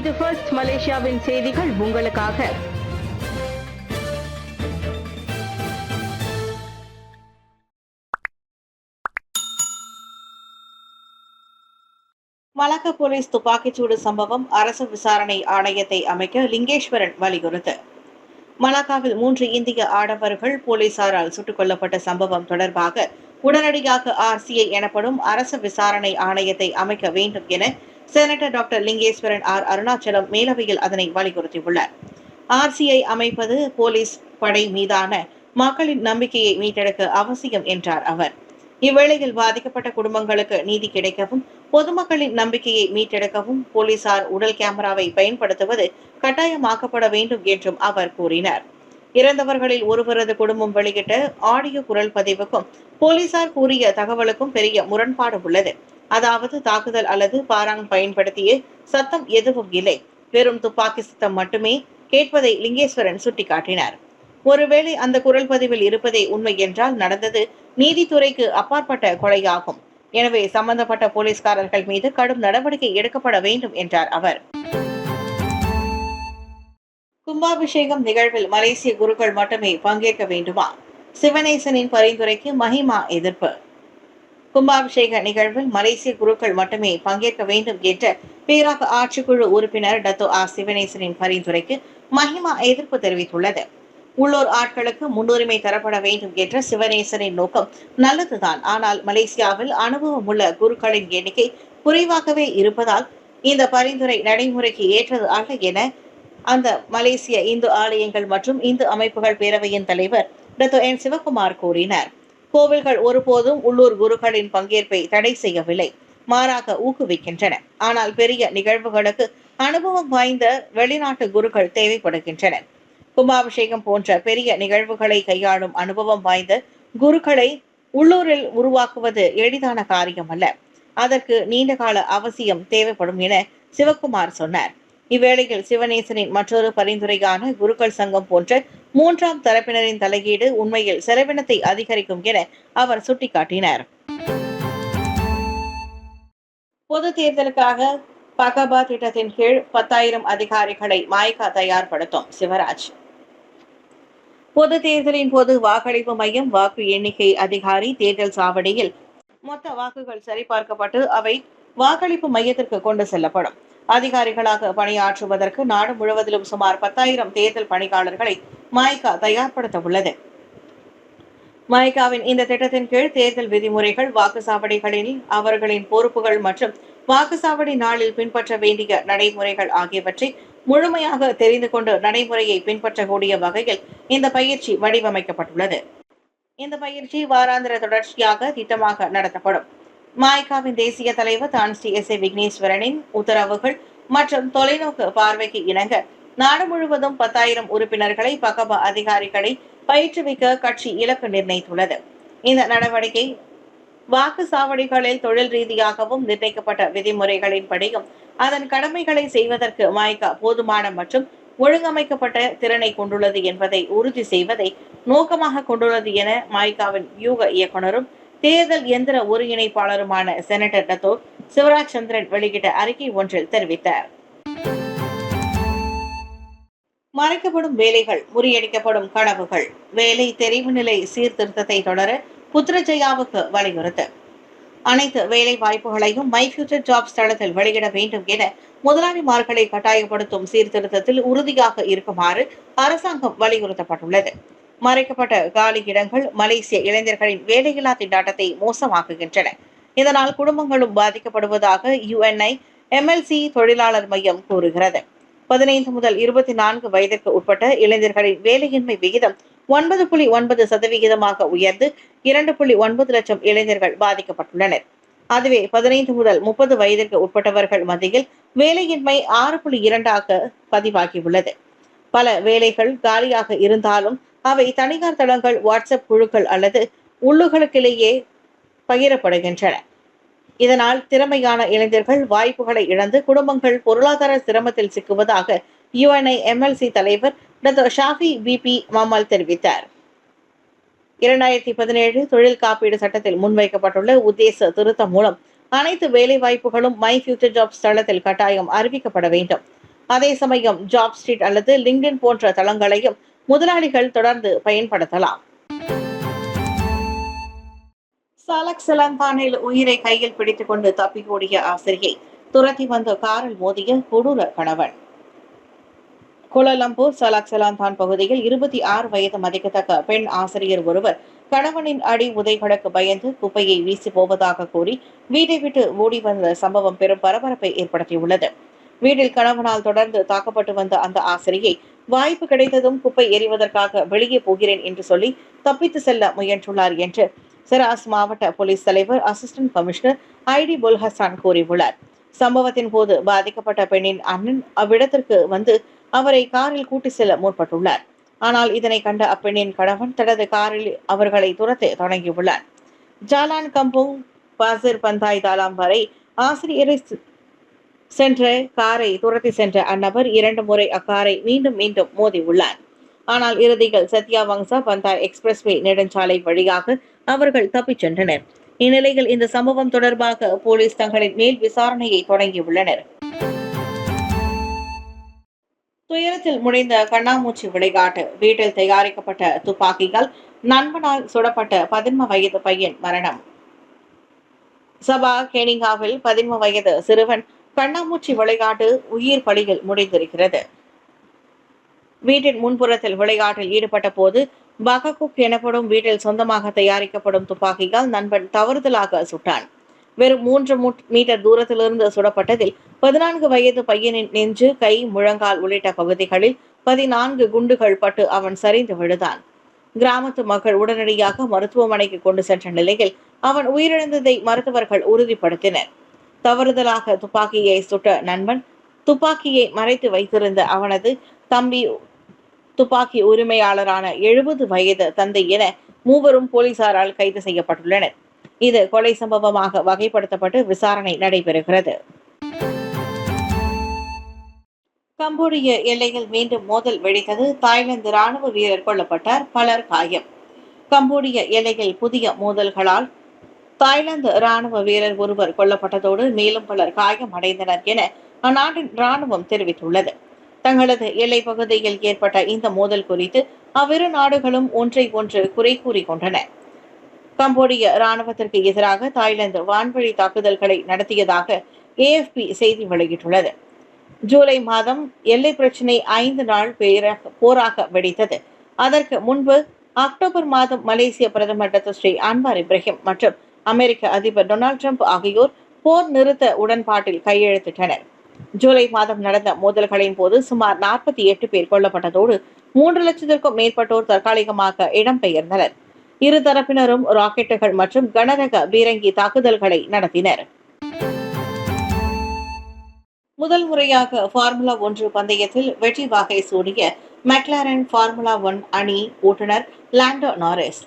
இது ஃபர்ஸ்ட் மலேசியாவின் செய்திகள் உங்களுக்காக. மலாக்கா போலீஸ் துப்பாக்கிச்சூடு சம்பவம் அரசு விசாரணை ஆணையத்தை அமைக்க லிங்கேஸ்வரன் வலியுறுத்து. மலாக்காவில் 3 இந்திய ஆடவர்கள் போலீசாரால் சுட்டுக் கொல்லப்பட்ட சம்பவம் தொடர்பாக உடனடியாக RCI எனப்படும் அரசு விசாரணை ஆணையத்தை அமைக்க வேண்டும் என செனட்டர் டாக்டர் லிங்கேஸ்வரன் அருணாச்சலம் மேலவையில் அதனை வலியுறுத்தியுள்ளார். RCI அமைப்பது போலீஸ் படை மீதான மக்களின் நம்பிக்கையை மீட்டெடுக்க அவசியம் என்றார் அவர். இவ்வேளையில் பாதிக்கப்பட்ட குடும்பங்களுக்கு நீதி கிடைக்கவும் பொதுமக்களின் நம்பிக்கையை மீட்டெடுக்கவும் போலீசார் உடல் கேமராவை பயன்படுத்துவது கட்டாயமாக்கப்பட வேண்டும் என்றும் அவர் கூறினார். இறந்தவர்களில் ஒருவரது குடும்பம் வெளியிட்ட ஆடியோ குரல் பதிவுக்கும் போலீசார் கூறிய தகவலுக்கும் பெரிய முரண்பாடு உள்ளது. அதாவது தாக்குதல் அல்லது பாராங் பயன்படுத்திய சத்தம் எதுவும் இல்லை, வெறும் துப்பாக்கி சத்தம் மட்டுமே கேட்பதை லிங்கேஸ்வரன் சுட்டிக்காட்டினார். ஒருவேளை அந்த குரல் பதிவில் இருப்பதே உண்மை என்றால் நடந்தது நீதித்துறைக்கு அப்பாற்பட்ட கொலையாகும். எனவே சம்பந்தப்பட்ட போலீஸ்காரர்கள் மீது கடும் நடவடிக்கை எடுக்கப்பட வேண்டும் என்றார் அவர். கும்பாபிஷேகம் நிகழ்வில் மலேசிய குருக்கள் மட்டுமே பங்கேற்க வேண்டுமா? சிவனேசனின் பரிந்துரைக்கு மஹிமா எதிர்ப்பு. கும்பாபிஷேக நிகழ்வில் மலேசிய குருக்கள் மட்டுமே பங்கேற்க வேண்டும் என்ற பேராக ஆட்சிக்குழு உறுப்பினர் டத்தோ சிவனேசனின் பரிந்துரைக்கு மஹிமா எதிர்ப்பு தெரிவித்துள்ளது. உள்ளூர் ஆட்களுக்கு முன்னுரிமை தரப்பட வேண்டும் என்ற சிவனேசனின் நோக்கம் நல்லதுதான். ஆனால் மலேசியாவில் அனுபவம் உள்ள குருக்களின் எண்ணிக்கை குறைவாகவே இருப்பதால் இந்த பரிந்துரை நடைமுறைக்கு ஏற்றது அல்ல என அந்த மலேசிய இந்து ஆலயங்கள் மற்றும் இந்து அமைப்புகள் பேரவையின் தலைவர் டத்தோ என் சிவகுமார் கூறினார். கோவில்கள் ஒருபோதும் உள்ளூர் குருக்களின் பங்கேற்பை தடை செய்யவில்லை, மாறாக ஊக்குவிக்கின்றன. ஆனால் பெரிய நிகழ்வுகளுக்கு அனுபவம் வாய்ந்த வெளிநாட்டு குருக்கள் தேவைப்படுகின்றனர். கும்பாபிஷேகம் போன்ற பெரிய நிகழ்வுகளை கையாளும் அனுபவம் வாய்ந்த குருக்களை உள்ளூரில் உருவாக்குவது எளிதான காரியம் அல்ல. அதற்கு நீண்டகால அவசியம் தேவைப்படும் என சிவகுமார் சொன்னார். இவ்வேளையில் சிவனேசனின் மற்றொரு பரிந்துரையான குருக்கள் சங்கம் போன்ற 3ஆம் தரப்பினரின் தலையீடு உண்மையில் செலவினத்தை அதிகரிக்கும் என அவர் சுட்டிக்காட்டினார். பொது தேர்தலுக்காக பகபா திட்டத்தின் கீழ் 10,000 அதிகாரிகளை மாய்கா தயார்படுத்தும் சிவராஜ். பொது தேர்தலின் போது வாக்களிப்பு மையம், வாக்கு எண்ணிக்கை அதிகாரி, தேர்தல் சாவடியில் மொத்த வாக்குகள் சரிபார்க்கப்பட்டு அவை வாக்களிப்பு மையத்திற்கு கொண்டு செல்லப்படும். அதிகாரிகளாக பணியாற்றுவதற்கு நாடு முழுவதிலும் சுமார் 10,000 தேர்தல் பணியாளர்களை மாய்கா தயார்படுத்த உள்ளது. மாய்காவின் இந்த திட்டத்தின் கீழ் தேர்தல் விதிமுறைகள், வாக்குச்சாவடிகளில் அவர்களின் பொறுப்புகள் மற்றும் வாக்குச்சாவடி நாளில் பின்பற்ற வேண்டிய நடைமுறைகள் ஆகியவற்றை முழுமையாக தெரிந்து கொண்டு நடைமுறையை பின்பற்றக்கூடிய வகையில் இந்த பயிற்சி வடிவமைக்கப்பட்டுள்ளது. இந்த பயிற்சி வாராந்திர தொடர்ச்சியாக திட்டமாக நடத்தப்படும். மாய்காவின் தேசிய தலைவர் தான் ஸ்ரீ SA விக்னேஸ்வரனின் உத்தரவுகள் மற்றும் தொலைநோக்கு பார்வைக்கு இணங்க நாடு முழுவதும் 10,000 உறுப்பினர்களை பகபா அதிகாரிகளை பயிற்றுவிக்க கட்சி இலக்கு நிர்ணயித்துள்ளது. இந்த நடவடிக்கை வாக்குச்சாவடிகளில் தொழில் ரீதியாகவும் நிர்ணயிக்கப்பட்ட விதிமுறைகளின்படியும் அதன் கடமைகளை செய்வதற்கு மாய்கா போதுமான மற்றும் ஒழுங்கமைக்கப்பட்ட திறனை கொண்டுள்ளது என்பதை உறுதி செய்வதை நோக்கமாக கொண்டுள்ளது என மாய்காவின் வியூக இயக்குநரும் தேர்தல் எந்திர ஒருங்கிணைப்பாளருமான செனட்டர் டத்தோ சிவராஜ் சந்திரன் வெளியிட்ட அறிக்கை ஒன்றில் தெரிவித்தார். மறைக்கப்படும் வேலைகள், முறியடிக்கப்படும் கனவுகள். வேலை தெரிவு நிலை சீர்திருத்தத்தை தொடர புத்ரஜயாவுக்கு வலியுறுத்து. அனைத்து வேலை வாய்ப்புகளையும் மை ஃபியூச்சர் ஜாப்ஸ் தளத்தில் வெளியிட வேண்டும் என முதலாளிமார்களை கட்டாயப்படுத்தும் சீர்திருத்தத்தில் உறுதியாக இருக்குமாறு அரசாங்கம் வலியுறுத்தப்பட்டுள்ளது. மறைக்கப்பட்ட காலி இடங்கள் மலேசிய இளைஞர்களின் வேலையில்லா திண்டாட்டத்தை மோசமாக்குகின்றன. இதனால் குடும்பங்களும் பாதிக்கப்படுவதாக UNI MLC தொழிலாளர் மையம் கூறுகிறது. 15 முதல் 24 வயதிற்கு உட்பட்ட இளைஞர்களின் வேலையின்மை விகிதம் 9.9% உயர்ந்து 2.9 லட்சம் இளைஞர்கள் பாதிக்கப்பட்டுள்ளனர். அதுவே 15 முதல் 30 வயதிற்கு உட்பட்டவர்கள் மத்தியில் வேலையின்மை 6.2 பதிவாகியுள்ளது. பல வேலைகள் காலியாக இருந்தாலும் அவை தனியார் தளங்கள், வாட்ஸ்அப் குழுக்கள் அல்லது உள்ளுகளுக்கிலேயே பகிரப்படுகின்றன. இதனால் திறமையான இளைஞர்கள் வாய்ப்புகளை இழந்து குடும்பங்கள் பொருளாதார சிரமத்தில் சிக்குவதாக UNI MLC தலைவர் டாக்டர் ஷாஃபி BP மமல் தெரிவித்தார். 2017 தொழில் காப்பீடு சட்டத்தில் முன்வைக்கப்பட்டுள்ள உத்தேச திருத்தம் மூலம் அனைத்து வேலை வாய்ப்புகளும் மை ஃபியூச்சர் ஜாப்ஸ் தளத்தில் கட்டாயம் அறிவிக்கப்பட வேண்டும். அதே சமயம் ஜாப் ஸ்ட்ரீட் அல்லது லிங்க்டின் போன்ற தளங்களையும் முதலாளிகள் தொடர்ந்து பயன்படுத்தலாம். சலக் சலந்தானில் உயிரை கையில் பிடித்துக் கொண்டு தப்பியோடிய ஆசிரியை துரத்தி வந்த காரில் மோதிய கொடூர கணவன். கோலாலம்பூர் சலாக் சலாந்தான் பகுதியில் 26 வயது மதிக்கத்தக்க பெண் ஆசிரியர் ஒருவர் கணவனின் அடி உதைகளுக்கு பயந்து குப்பையை வீசி போவதாக கூறி வீட்டை விட்டு ஓடி வந்த சம்பவம் பெரும் பரபரப்பை ஏற்படுத்தியுள்ளது. வீட்டில் கணவனால் தொடர்ந்து தாக்கப்பட்டு வந்த அந்த ஆசிரியை வாய்ப்பு கிடைத்ததும் குப்பை எறிவதற்காக வெளியே போகிறேன் என்று சொல்லி தப்பித்து செல்ல முயன்றுள்ளார் என்று செராஸ் மாவட்ட போலீஸ் தலைவர் அசிஸ்டன்ட் கமிஷனர் ஐடி புல்ஹசான் கூறியுள்ளார். சம்பவத்தின் போது பாதிக்கப்பட்ட பெண்ணின் அண்ணன் அவ்விடத்திற்கு வந்து அவரை காரில் கூட்டி செல்ல முற்பட்டுள்ளார். ஆனால் இதனை கண்ட அப்பெண்ணின் கணவன் தனது காரில் அவர்களை துரத்த தொடங்கியுள்ளார். ஜாலான் கம்புங் பாசிர் பந்தாய் தாலாம் வரை ஆசிரியரை சென்ற காரை துரத்தி சென்ற அந்நபர் 2 முறை அக்காரை மீண்டும் மீண்டும் மோதியுள்ளார். ஆனால் இறுதியில் சத்யா வங்சா பந்தாய் எக்ஸ்பிரஸ்வே நெடுஞ்சாலை வழியாக அவர்கள் தப்பிச் சென்றனர். இந்நிலையில் இந்த சம்பவம் தொடர்பாக போலீஸ் தங்களின் மேல் விசாரணையை தொடங்கியுள்ளனர். துயரத்தில் முடிந்த கண்ணாமூச்சி விளையாட்டு. வீட்டில் தயாரிக்கப்பட்ட துப்பாக்கிகள் நண்பனால் சுடப்பட்ட 11 வயது பையன் மரணம். சபா கெனிகாவில் 11 வயது சிறுவன் கண்ணாமூச்சி விளையாட்டு உயிர் பலியில் முடிந்திருக்கிறது. வீட்டின் முன்புறத்தில் விளையாட்டில் ஈடுபட்ட போது பககுக் எனப்படும் வீட்டில் சொந்தமாக தயாரிக்கப்படும் துப்பாக்கிகள் நண்பன் தவறுதலாக சுட்டான். வெறும் 3 மீட்டர் தூரத்திலிருந்து சுடப்பட்டதில் 14 வயது பையனின் நெஞ்சு, கை, முழங்கால் உள்ளிட்ட பகுதிகளில் 14 குண்டுகள் பட்டு அவன் சரிந்து விழுந்தான். கிராமத்து மக்கள் உடனடியாக மருத்துவமனைக்கு கொண்டு சென்ற நிலையில் அவன் உயிரிழந்ததை மருத்துவர்கள் உறுதிப்படுத்தினர். தவறுதலாக துப்பாக்கியை சுட்ட நண்பன் துப்பாக்கியை மறைத்து வைத்திருந்த அவனது தம்பி, துப்பாக்கி உரிமையாளரான 70 வயது தந்தை என மூவரும் போலீசாரால் கைது செய்யப்பட்டுள்ளனர். இது கொலை சம்பவமாக வகைப்படுத்தப்பட்டு விசாரணை நடைபெறுகிறது. கம்போடிய எல்லையில் மீண்டும் மோதல் வெடித்தது. தாய்லாந்து ராணுவ வீரர் கொல்லப்பட்டார், பலர் காயம். கம்போடிய எல்லையில் புதிய மோதல்களால் தாய்லாந்து ராணுவ வீரர் ஒருவர் கொல்லப்பட்டதோடு மேலும் பலர் காயமடைந்தனர் என அந்நாட்டின் ராணுவம் தெரிவித்துள்ளது. தங்களது எல்லை பகுதியில் ஏற்பட்ட இந்த மோதல் குறித்து அவ்விரு நாடுகளும் ஒன்றை ஒன்று குறை கூறிக்கொண்டன. கம்போடிய ராணுவத்திற்கு எதிராக தாய்லாந்து வான்வழி தாக்குதல்களை நடத்தியதாக AFP செய்தி வெளியிட்டுள்ளது. ஜூலை மாதம் எல்லை பிரச்சினை 5 நாள் போராக வெடித்தது. அதற்கு முன்பு அக்டோபர் மாதம் மலேசிய பிரதமர் டாக்டர் ஸ்ரீ அன்வார் இப்ராஹிம் மற்றும் அமெரிக்க அதிபர் டொனால்ட் ட்ரம்ப் ஆகியோர் போர் நிறுத்த உடன்பாட்டில் கையெழுத்திட்டனர். ஜூலை மாதம் நடந்த மோதல்களின் போது சுமார் 48 பேர் கொல்லப்பட்டதோடு 3 லட்சத்திற்கும் மேற்பட்டோர் தற்காலிகமாக இடம்பெயர்ந்தனர். இரு தரப்பினரும் ராக்கெட்டுகள் மற்றும் கனரக பீரங்கி தாக்குதல்களை நடத்தினர். முதல் முறையாக ஃபார்முலா 1 பந்தயத்தில் வெற்றி வாகை சூடிய மெக்லாரன் ஃபார்முலா 1 அணி ஓட்டுநர் லாண்டோ நாரிஸ்.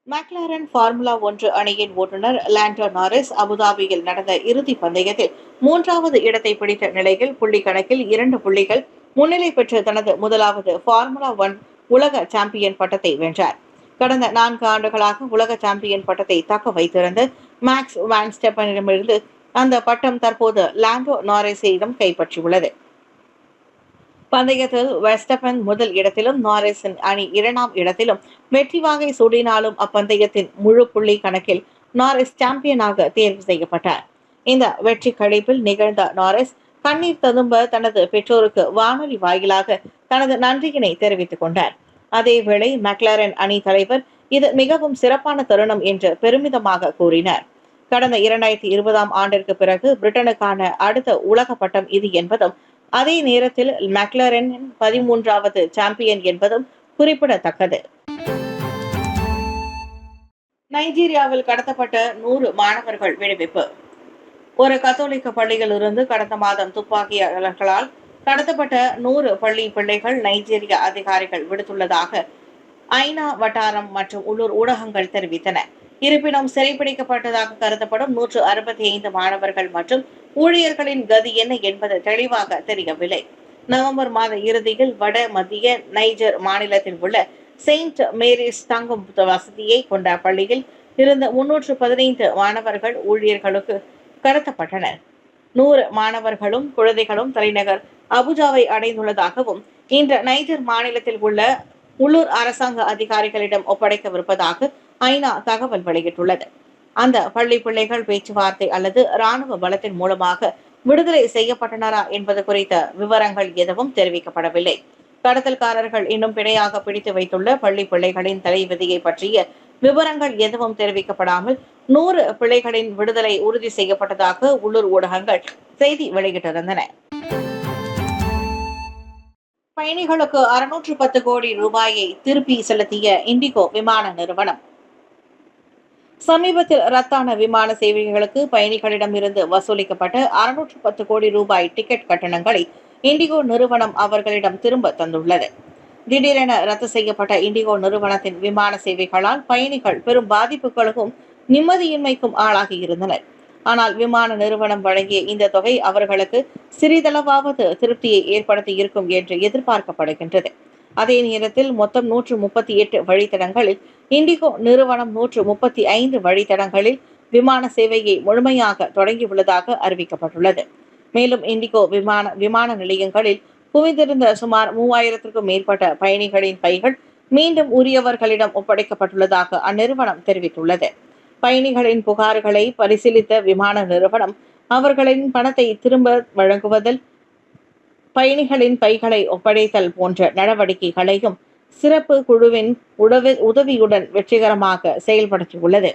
மெக்லாரன் ஃபார்முலா 1 அணியின் ஓட்டுநர் லாண்டோ நாரிஸ் அபுதாபியில் நடந்த இறுதி பந்தயத்தில் 3வது இடத்தை பிடித்த நிலையில் புள்ளி கணக்கில் 2 புள்ளிகள் முன்னிலை பெற்று தனது முதலாவது ஃபார்முலா 1 உலக சாம்பியன் பட்டத்தை வென்றார். கடந்த 4 ஆண்டுகளாக உலக சாம்பியன் பட்டத்தை தக்க வைத்திருந்த மேக்ஸ் வான்ஸ்டெப்பனிடமிருந்து அந்த பட்டம் தற்போது லாண்டோ நாரிஸிடம் கைப்பற்றியுள்ளது. பந்தயத்தில் வெஸ்டபன் முதல் இடத்திலும் நாரிஸின் அணி 2ஆம் இடத்திலும் வெற்றி வாகை சூடினாலும் அப்பந்தயத்தின் முழு புள்ளி கணக்கில் நாரிஸ் சாம்பியனாக தேர்வு செய்யப்பட்டார். இந்த வெற்றி கழிப்பில் நிகழ்ந்த நாரிஸ் கண்ணீர் ததும்ப தனது பெற்றோருக்கு வானொலி வாயிலாக தனது நன்றியினை தெரிவித்துக் கொண்டார். அதேவேளை மெக்லாரன் அணி தலைவர் இது மிகவும் சிறப்பான தருணம் என்று பெருமிதமாக கூறினார். கடந்த 2020ஆம் ஆண்டிற்கு பிறகு பிரிட்டனுக்கான அடுத்த உலக பட்டம் இது என்பதும் அதே நேரத்தில் மெக்லாரன் 13வது சாம்பியன் என்பதும் குறிப்பிடத்தக்கது. நைஜீரியாவில் கடத்தப்பட்ட 100 மாணவர்கள் விடுவிப்பு. ஒரு கத்தோலிக்க பள்ளியில் இருந்து கடந்த மாதம் துப்பாக்கியாளர்களால் கடத்தப்பட்ட 100 பள்ளி பிள்ளைகள் நைஜீரிய அதிகாரிகள் விடுத்துள்ளதாக ஐநா வட்டாரம் மற்றும் உள்ளூர் ஊடகங்கள் தெரிவித்தன. இருப்பினும் சிறைப்பிடிக்கப்பட்டதாக கருதப்படும் 165 மாணவர்கள் மற்றும் ஊழியர்களின் கதி என்ன என்பது தெளிவாக தெரியவில்லை. நவம்பர் மாத இறுதியில் வட மத்திய நைஜர் மாநிலத்தில் உள்ள செயின்ட் மேரிஸ் தங்கும் வசதியை கொண்ட பள்ளியில் இருந்த 315 மாணவர்கள் ஊழியர்களுக்கு கடத்தப்பட்டனர். 100 மாணவர்களும் குழந்தைகளும் தலைநகர் அபுஜாவை அடைந்துள்ளதாகவும் இன்று நைஜர் மாநிலத்தில் உள்ள உள்ளூர் அரசாங்க அதிகாரிகளிடம் ஒப்படைக்கவிருப்பதாக ஐநா தகவல் வெளியிட்டுள்ளது. அந்த பள்ளி பிள்ளைகள் பேச்சுவார்த்தை அல்லது ராணுவ பலத்தின் மூலமாக விடுதலை செய்யப்பட்டனரா என்பது குறித்த விவரங்கள் எதுவும் தெரிவிக்கப்படவில்லை. கடத்தல்காரர்கள் இன்னும் பிணையாக பிடித்து வைத்துள்ள பள்ளி பிள்ளைகளின் தலைவிதியை பற்றிய விவரங்கள் எதுவும் தெரிவிக்கப்படாமல் 100 பிள்ளைகளின் விடுதலை உறுதி செய்யப்பட்டதாக உள்ளூர் ஊடகங்கள் செய்தி வெளியிட்டிருந்தன. பயணிகளுக்கு 610 கோடி ரூபாயை திருப்பி செலுத்திய இண்டிகோ விமான நிறுவனம். சமீபத்தில் ரத்தான விமான சேவைகளுக்கு பயணிகளிடமிருந்து வசூலிக்கப்பட்ட 610 கோடி ரூபாய் டிக்கெட் கட்டணங்களை இண்டிகோ நிறுவனம் அவர்களிடம் திரும்ப தந்துள்ளது. திடீரென ரத்து செய்யப்பட்ட இண்டிகோ நிறுவனத்தின் விமான சேவைகளால் பயணிகள் பெரும் பாதிப்புகளுக்கும் நிம்மதியின்மைக்கும் ஆளாகியிருந்தனர். ஆனால் விமான நிறுவனம் வழங்கிய இந்த தொகை அவர்களுக்கு சிறிதளவாவது திருப்தியை ஏற்படுத்தி இருக்கும் என்று எதிர்பார்க்கப்படுகின்றது. அதே நேரத்தில் மொத்தம் 138 வழித்தடங்களில் இண்டிகோ நிறுவனம் 135 வழித்தடங்களில் விமான சேவையை முழுமையாக தொடங்கியுள்ளதாக அறிவிக்கப்பட்டுள்ளது. மேலும் இண்டிகோ விமான நிலையங்களில் குவிந்திருந்த சுமார் 3000க்கும் மேற்பட்ட பயணிகளின் பைகள் மீண்டும் உரியவர்களிடம் ஒப்படைக்கப்பட்டுள்ளதாக அந்நிறுவனம் தெரிவித்துள்ளது. பயணிகளின் புகார்களை பரிசீலித்த விமான நிறுவனம் அவர்களின் பணத்தை திரும்ப வழங்குவதில் பயணிகளின் பைகளை ஒப்படைத்தல் போன்ற நடவடிக்கைகளையும் சிறப்பு குழுவின் உதவியுடன் வெற்றிகரமாக செயல்படுத்தியுள்ளது.